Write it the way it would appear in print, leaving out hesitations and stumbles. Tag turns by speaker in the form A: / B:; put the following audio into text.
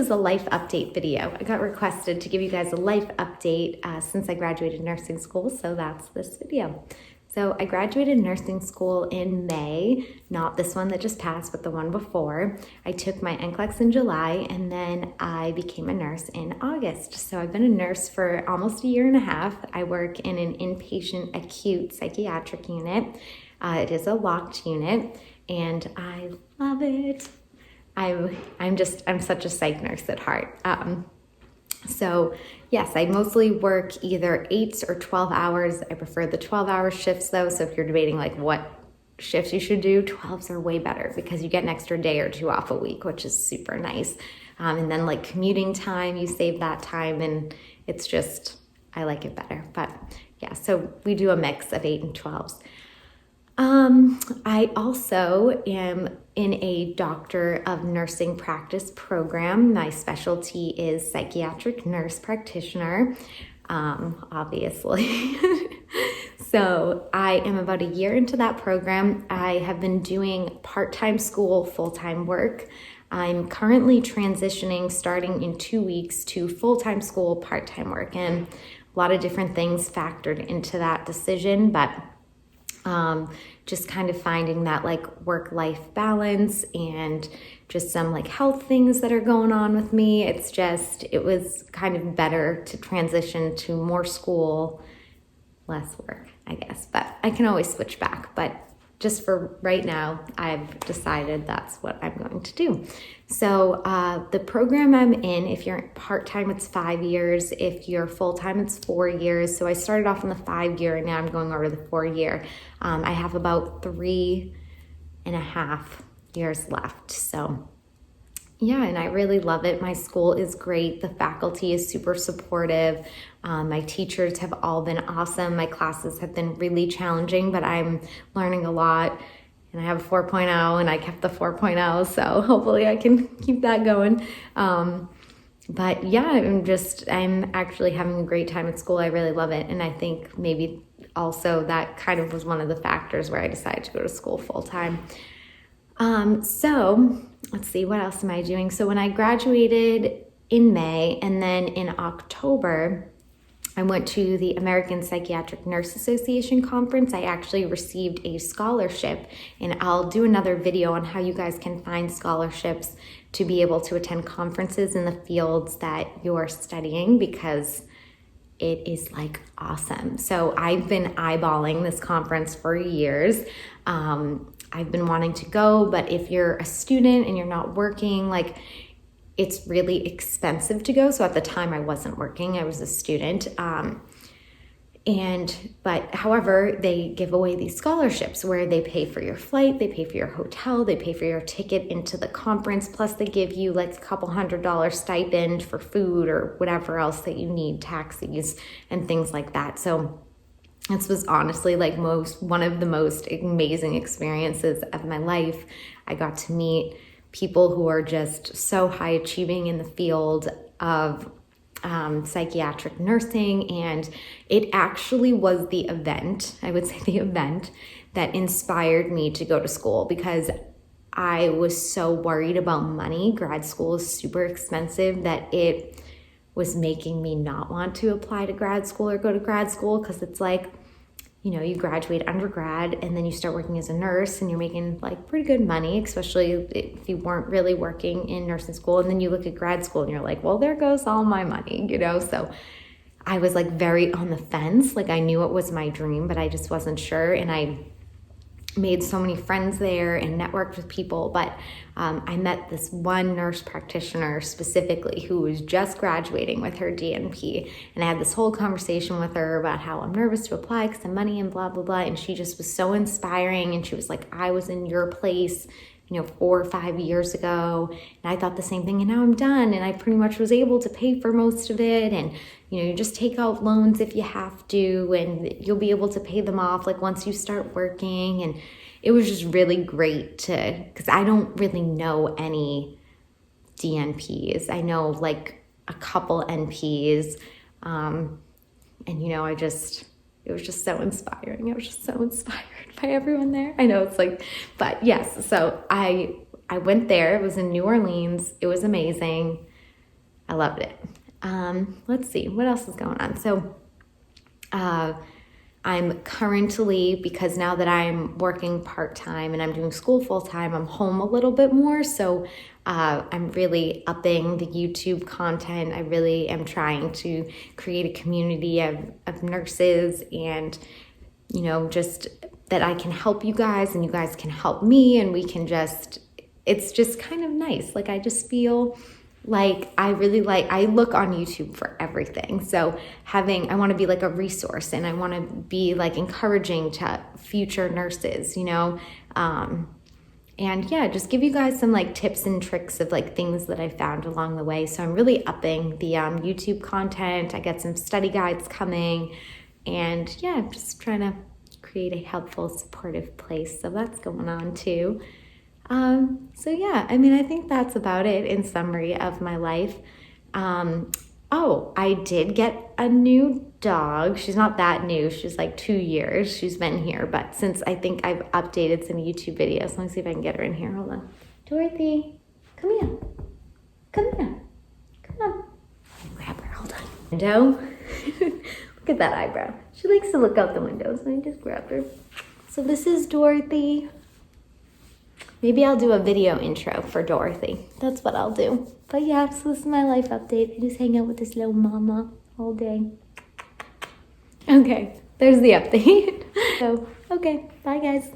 A: is a life update video. I got requested to give you guys a life update since I graduated nursing school, so that's this video. So I graduated nursing school in May, not this one that just passed, but the one before. I took my NCLEX in July, and then I became a nurse in August. So I've been a nurse for almost a year and a half. I work in an inpatient acute psychiatric unit. It is a locked unit, and I love it. I'm such a psych nurse at heart. So yes, I mostly work either 8 or 12 hours. I prefer the 12-hour shifts though. So if you're debating like what shifts you should do, 12s are way better because you get an extra day or two off a week, which is super nice. And then like commuting time, you save that time, and it's just, I like it better. But yeah, so we do a mix of 8 and 12s. I also am in a Doctor of Nursing practice program. My specialty is Psychiatric Nurse Practitioner, obviously. So I am about a year into that program. I have been doing part-time school, full-time work. I'm currently transitioning starting in 2 weeks to full-time school, part-time work, and a lot of different things factored into that decision, but just kind of finding that like work-life balance and just some like health things that are going on with me. It was kind of better to transition to more school, less work, I guess, but I can always switch back. But just for right now, I've decided that's what I'm going to do. So the program I'm in, if you're part-time, it's 5 years. If you're full-time, it's 4 years. So I started off in the 5-year, and now I'm going over the 4-year. I have about 3.5 years left. So yeah, and I really love it. My school is great. The faculty is super supportive. My teachers have all been awesome. My classes have been really challenging, but I'm learning a lot. And I have a 4.0, and I kept the 4.0, so hopefully I can keep that going. But yeah, I'm actually having a great time at school. I really love it. And I think maybe also that kind of was one of the factors where I decided to go to school full time. So let's see, what else am I doing? So when I graduated in May, and then in October, I went to the American Psychiatric Nurse Association conference. I actually received a scholarship, and I'll do another video on how you guys can find scholarships to be able to attend conferences in the fields that you're studying, because it is like awesome. So I've been eyeballing this conference for years. I've been wanting to go, but if you're a student and you're not working, like it's really expensive to go. So at the time I wasn't working, I was a student. But however, they give away these scholarships where they pay for your flight, they pay for your hotel, they pay for your ticket into the conference, plus they give you like a couple $100 stipend for food or whatever else that you need, taxis and things like that. So this was honestly like one of the most amazing experiences of my life. I got to meet people who are just so high achieving in the field of psychiatric nursing, and it actually was the event, I would say the event, that inspired me to go to school, because I was so worried about money. Grad school is super expensive, that it was making me not want to apply to grad school or go to grad school, because it's like, you know, you graduate undergrad and then you start working as a nurse and you're making like pretty good money, especially if you weren't really working in nursing school. And then you look at grad school and you're like, well, there goes all my money, you know? So I was like very on the fence. Like I knew it was my dream, but I just wasn't sure. And I made so many friends there and networked with people, but I met this one nurse practitioner specifically who was just graduating with her DNP, and I had this whole conversation with her about how I'm nervous to apply because of money and blah, blah, blah, and she just was so inspiring, and she was like, I was in your place, 4 or 5 years ago, and I thought the same thing, and now I'm done, and I pretty much was able to pay for most of it, and you just take out loans if you have to, and you'll be able to pay them off like once you start working. And it was just really great because I don't really know any DNPs. I know like a couple NPs, and it was just so inspiring. I was just so inspired by everyone there. I know it's like, but yes, so I went there. It was in New Orleans. It was amazing. I loved it. Let's see, what else is going on? So I'm currently, because now that I'm working part-time and I'm doing school full-time, I'm home a little bit more. So I'm really upping the YouTube content. I really am trying to create a community of nurses, and, you know, just that I can help you guys and you guys can help me, and we can just, it's just kind of nice. Like, I just feel like I look on YouTube for everything. So I want to be like a resource, and I want to be like encouraging to future nurses, you know, and yeah, just give you guys some like tips and tricks of like things that I found along the way. So I'm really upping the YouTube content. I got some study guides coming, and yeah, I'm just trying to create a helpful, supportive place. So that's going on too. So yeah, I mean, I think that's about it in summary of my life. Oh, I did get a new dog. She's not that new. She's like 2 years. She's been here, but since I think I've updated some YouTube videos, let me see if I can get her in here. Hold on. Dorothy, come here. Come here. Come on. Grab her. Hold on. Window. Look at that eyebrow. She likes to look out the window, so I just grabbed her. So this is Dorothy. Maybe I'll do a video intro for Dorothy. That's what I'll do. But yeah, so this is my life update. I just hang out with this little mama all day. Okay, there's the update. So, okay, bye guys.